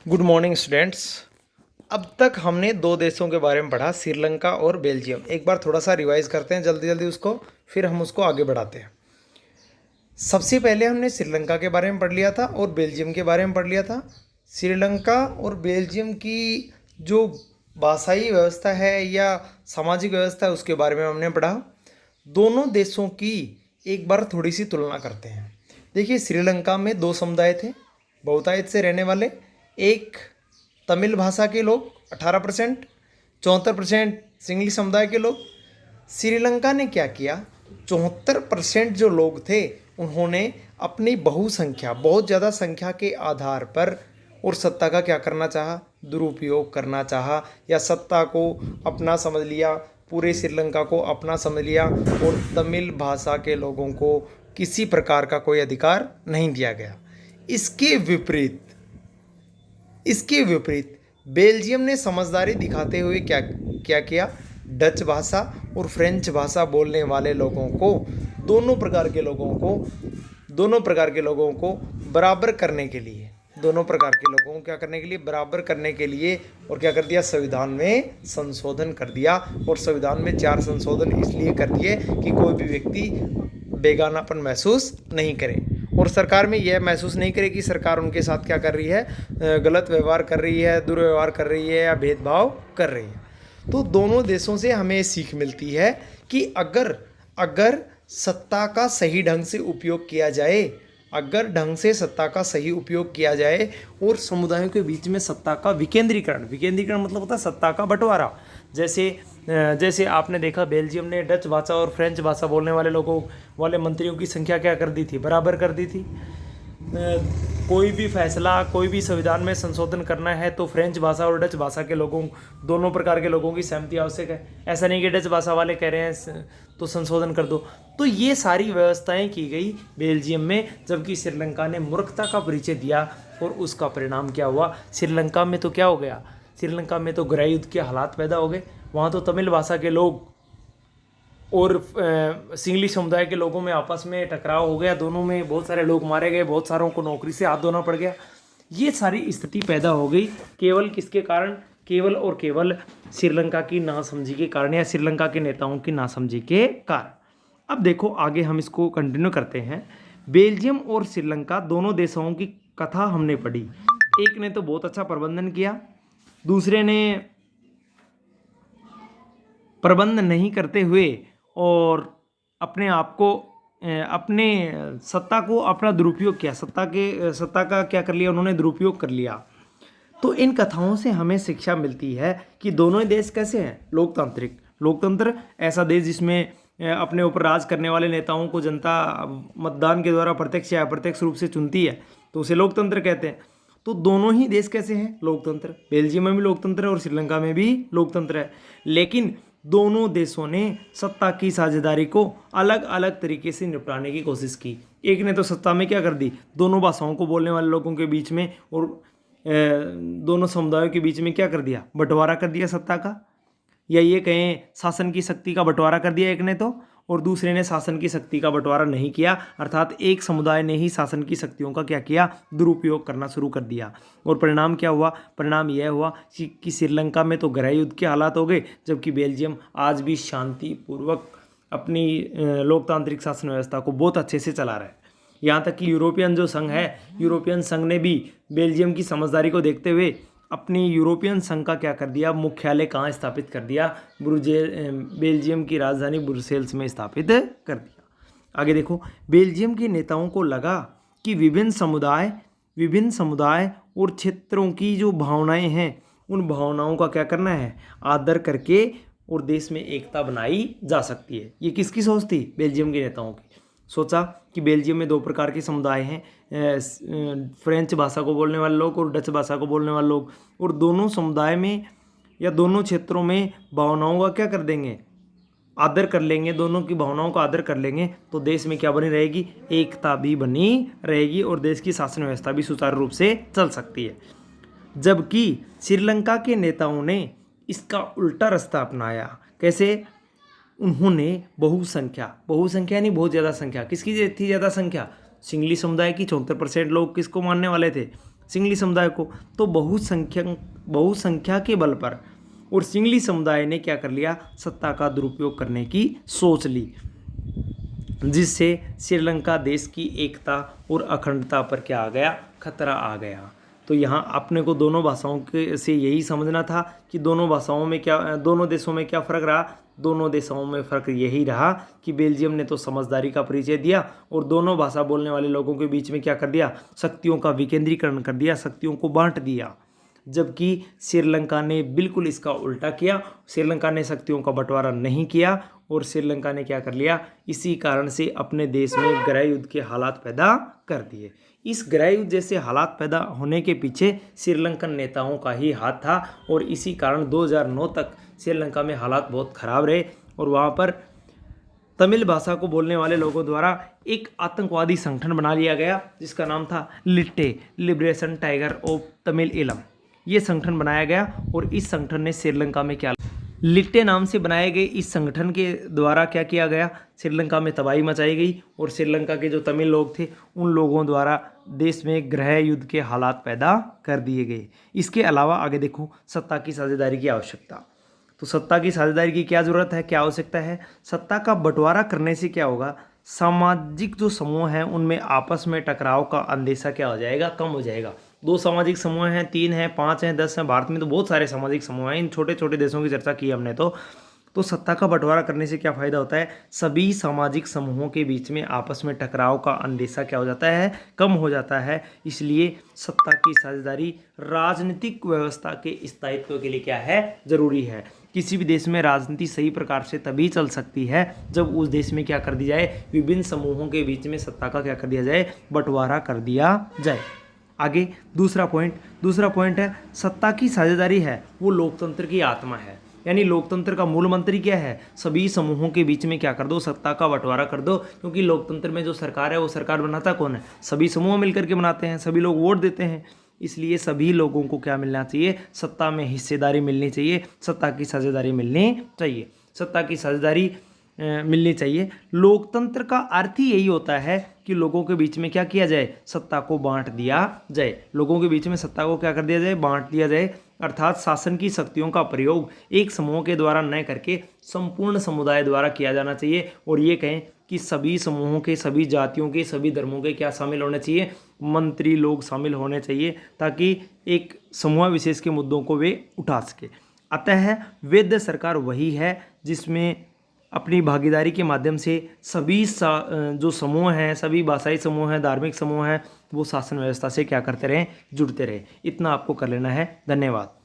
Good morning students. अब तक हमने दो देशों के बारे में पढ़ा, श्रीलंका और बेल्जियम। एक बार थोड़ा सा रिवाइज करते हैं जल्दी जल्दी उसको, फिर हम उसको आगे बढ़ाते हैं। सबसे पहले हमने श्रीलंका के बारे में पढ़ लिया था और बेल्जियम के बारे में पढ़ लिया था। श्रीलंका और बेल्जियम की जो भाषाई व्यवस्था है या सामाजिक व्यवस्था है उसके बारे में हमने पढ़ा। दोनों देशों की एक बार थोड़ी सी तुलना करते हैं। देखिए, श्रीलंका में दो समुदाय थे बहुतायत से रहने वाले। एक तमिल भाषा के लोग 18%, 74% सिंगली समुदाय के लोग। श्रीलंका ने क्या किया, 74% जो लोग थे उन्होंने अपनी बहुसंख्या, बहुत ज़्यादा संख्या के आधार पर और सत्ता का क्या करना चाहा, दुरुपयोग करना चाहा, या सत्ता को अपना समझ लिया, पूरे श्रीलंका को अपना समझ लिया और तमिल भाषा के लोगों को किसी प्रकार का कोई अधिकार नहीं दिया गया। इसके विपरीत बेल्जियम ने समझदारी दिखाते हुए क्या क्या किया, डच भाषा और फ्रेंच भाषा बोलने वाले लोगों को, दोनों प्रकार के लोगों को बराबर करने के लिए, क्या करने के लिए, बराबर करने के लिए, और क्या कर दिया, संविधान में संशोधन कर दिया। और संविधान में 4 संशोधन इसलिए कर दिए कि कोई भी व्यक्ति बेगानापन महसूस नहीं करे और सरकार में यह महसूस नहीं करे कि सरकार उनके साथ क्या कर रही है, गलत व्यवहार कर रही है, दुर्व्यवहार कर रही है या भेदभाव कर रही है। तो दोनों देशों से हमें सीख मिलती है कि अगर सत्ता का सही ढंग से उपयोग किया जाए, सत्ता का सही उपयोग किया जाए और समुदायों के बीच में सत्ता का विकेंद्रीकरण मतलब होता है सत्ता का बंटवारा। जैसे आपने देखा, बेल्जियम ने डच भाषा और फ्रेंच भाषा बोलने वाले मंत्रियों की संख्या क्या कर दी थी, बराबर कर दी थी। कोई भी फैसला, कोई भी संविधान में संशोधन करना है तो फ्रेंच भाषा और डच भाषा के लोगों, दोनों प्रकार के लोगों की सहमति आवश्यक है। ऐसा नहीं कि डच भाषा वाले कह रहे हैं तो संशोधन कर दो। तो ये सारी व्यवस्थाएं की गई बेल्जियम में, जबकि श्रीलंका ने मूर्खता का परिचय दिया और उसका परिणाम क्या हुआ, श्रीलंका में तो क्या हो गया, श्रीलंका में तो गृह युद्ध के हालात पैदा हो गए। वहाँ तो तमिल भाषा के लोग और सिंगली समुदाय के लोगों में आपस में टकराव हो गया, दोनों में बहुत सारे लोग मारे गए, बहुत सारों को नौकरी से हाथ धोना पड़ गया। ये सारी स्थिति पैदा हो गई केवल किसके कारण, केवल और केवल श्रीलंका की नासमझी के कारण या श्रीलंका के नेताओं की नासमझी के कारण। अब देखो आगे हम इसको कंटिन्यू करते हैं। बेल्जियम और श्रीलंका दोनों देशों की कथा हमने पढ़ी। एक ने तो बहुत अच्छा प्रबंधन किया, दूसरे ने प्रबंध नहीं करते हुए और अपने आप को, अपने सत्ता को अपना दुरुपयोग किया, सत्ता का क्या कर लिया उन्होंने, दुरुपयोग कर लिया। तो इन कथाओं से हमें शिक्षा मिलती है कि दोनों ही देश कैसे हैं, लोकतंत्र ऐसा देश जिसमें अपने ऊपर राज करने वाले नेताओं को जनता मतदान के द्वारा प्रत्यक्ष या अप्रत्यक्ष रूप से चुनती है, तो उसे लोकतंत्र कहते हैं। तो दोनों ही देश कैसे हैं, लोकतंत्र। बेल्जियम में भी लोकतंत्र है और श्रीलंका में भी लोकतंत्र है, लेकिन दोनों देशों ने सत्ता की साझेदारी को अलग अलग तरीके से निपटाने की कोशिश की। एक ने तो सत्ता में क्या कर दी, दोनों भाषाओं को बोलने वाले लोगों के बीच में और दोनों समुदायों के बीच में क्या कर दिया, बंटवारा कर दिया सत्ता का, या ये कहें शासन की शक्ति का बंटवारा कर दिया एक ने तो, और दूसरे ने शासन की शक्ति का बंटवारा नहीं किया, अर्थात एक समुदाय ने ही शासन की शक्तियों का क्या किया, दुरुपयोग करना शुरू कर दिया। और परिणाम क्या हुआ, परिणाम यह हुआ कि श्रीलंका में तो गृह युद्ध के हालात हो गए, जबकि बेल्जियम आज भी शांतिपूर्वक अपनी लोकतांत्रिक शासन व्यवस्था को बहुत अच्छे से चला रहा है। यहाँ तक कि यूरोपियन जो संघ है, यूरोपियन संघ ने भी बेल्जियम की समझदारी को देखते हुए अपनी यूरोपियन संघ का क्या कर दिया, मुख्यालय कहाँ स्थापित कर दिया, बेल्जियम की राजधानी ब्रुसेल्स में स्थापित कर दिया। आगे देखो, बेल्जियम के नेताओं को लगा कि विभिन्न समुदाय और क्षेत्रों की जो भावनाएं हैं, उन भावनाओं का क्या करना है, आदर करके और देश में एकता बनाई जा सकती है। ये किसकी सोच थी, बेल्जियम के नेताओं की। सोचा कि बेल्जियम में दो प्रकार के समुदाय हैं, फ्रेंच भाषा को बोलने वाले लोग और डच भाषा को बोलने वाले लोग, और दोनों समुदाय में या दोनों क्षेत्रों में भावनाओं का क्या कर देंगे, आदर कर लेंगे, दोनों की भावनाओं का आदर कर लेंगे, तो देश में क्या बनी रहेगी, एकता भी बनी रहेगी और देश की शासन व्यवस्था भी सुचारू रूप से चल सकती है। जबकि श्रीलंका के नेताओं ने इसका उल्टा रास्ता अपनाया। कैसे, उन्होंने बहुसंख्या यानी बहुत ज़्यादा संख्या, किसकी थी ज़्यादा संख्या, सिंगली समुदाय की। 74% लोग किसको मानने वाले थे, सिंगली समुदाय को, तो बहुसंख्या के बल पर और सिंगली समुदाय ने क्या कर लिया, सत्ता का दुरुपयोग करने की सोच ली, जिससे श्रीलंका देश की एकता और अखंडता पर क्या आ गया, खतरा आ गया। तो यहाँ अपने को दोनों भाषाओं के से यही समझना था कि दोनों भाषाओं में क्या, दोनों देशों में क्या फ़र्क रहा। दोनों देशों में फ़र्क यही रहा कि बेल्जियम ने तो समझदारी का परिचय दिया और दोनों भाषा बोलने वाले लोगों के बीच में क्या कर दिया, शक्तियों का विकेंद्रीकरण कर दिया, शक्तियों को बांट दिया। जबकि श्रीलंका ने बिल्कुल इसका उल्टा किया। श्रीलंका ने शक्तियों का बंटवारा नहीं किया और श्रीलंका ने क्या कर लिया, इसी कारण से अपने देश में गृह युद्ध के हालात पैदा कर दिए। इस गृह युद्ध जैसे हालात पैदा होने के पीछे श्रीलंकन नेताओं का ही हाथ था और इसी कारण 2009 तक श्रीलंका में हालात बहुत खराब रहे और वहाँ पर तमिल भाषा को बोलने वाले लोगों द्वारा एक आतंकवादी संगठन बना लिया गया जिसका नाम था लिट्टे, लिबरेशन टाइगर ऑफ तमिल इलम। ये संगठन बनाया गया और इस संगठन ने श्रीलंका में क्या, लिट्टे नाम से बनाए गए इस संगठन के द्वारा क्या किया गया, श्रीलंका में तबाही मचाई गई और श्रीलंका के जो तमिल लोग थे उन लोगों द्वारा देश में गृह युद्ध के हालात पैदा कर दिए गए। इसके अलावा आगे देखो, सत्ता की साझेदारी की आवश्यकता। तो सत्ता की साझेदारी की क्या ज़रूरत है, क्या आवश्यकता है। सत्ता का बंटवारा करने से क्या होगा, सामाजिक जो समूह हैं उनमें आपस में टकराव का अंदेशा क्या हो जाएगा, कम हो जाएगा। 2 सामाजिक समूह हैं, 3 हैं, 5 हैं, 10 हैं, भारत में तो बहुत सारे सामाजिक समूह हैं। इन छोटे छोटे देशों की चर्चा की हमने। तो सत्ता का बंटवारा करने से क्या फ़ायदा होता है, सभी सामाजिक समूहों के बीच में आपस में टकराव का अंदेशा क्या हो जाता है, कम हो जाता है। इसलिए सत्ता की साझेदारी राजनीतिक व्यवस्था के स्थायित्व के लिए क्या है, जरूरी है। किसी भी देश में राजनीति सही प्रकार से तभी चल सकती है जब उस देश में क्या कर दी जाए, विभिन्न समूहों के बीच में सत्ता का क्या कर दिया जाए, बंटवारा कर दिया जाए। आगे दूसरा पॉइंट है, सत्ता की साझेदारी है वो लोकतंत्र की आत्मा है। यानी लोकतंत्र का मूल मंत्र ही क्या है, सभी समूहों के बीच में क्या कर दो, सत्ता का बंटवारा कर दो। क्योंकि लोकतंत्र में जो सरकार है वो सरकार बनाता कौन है, सभी समूह मिलकर के बनाते हैं, सभी लोग वोट देते हैं। इसलिए सभी लोगों को क्या मिलना चाहिए, सत्ता में हिस्सेदारी मिलनी चाहिए, सत्ता की साझेदारी मिलनी चाहिए, सत्ता की साझेदारी मिलनी चाहिए। लोकतंत्र का अर्थ ही यही होता है कि लोगों के बीच में क्या किया जाए, सत्ता को बांट दिया जाए। लोगों के बीच में सत्ता को क्या कर दिया जाए, बांट दिया जाए। अर्थात शासन की शक्तियों का प्रयोग एक समूह के द्वारा न करके संपूर्ण समुदाय द्वारा किया जाना चाहिए। और ये कहें कि सभी समूहों के, सभी जातियों के, सभी धर्मों के क्या शामिल होने चाहिए, मंत्री लोग शामिल होने चाहिए, ताकि एक समूह विशेष के मुद्दों को वे उठा सके। अतः वैध सरकार वही है जिसमें अपनी भागीदारी के माध्यम से सभी जो समूह हैं, सभी भाषाई समूह हैं, धार्मिक समूह हैं, वो शासन व्यवस्था से क्या करते रहें, जुड़ते रहे। इतना आपको कर लेना है। धन्यवाद।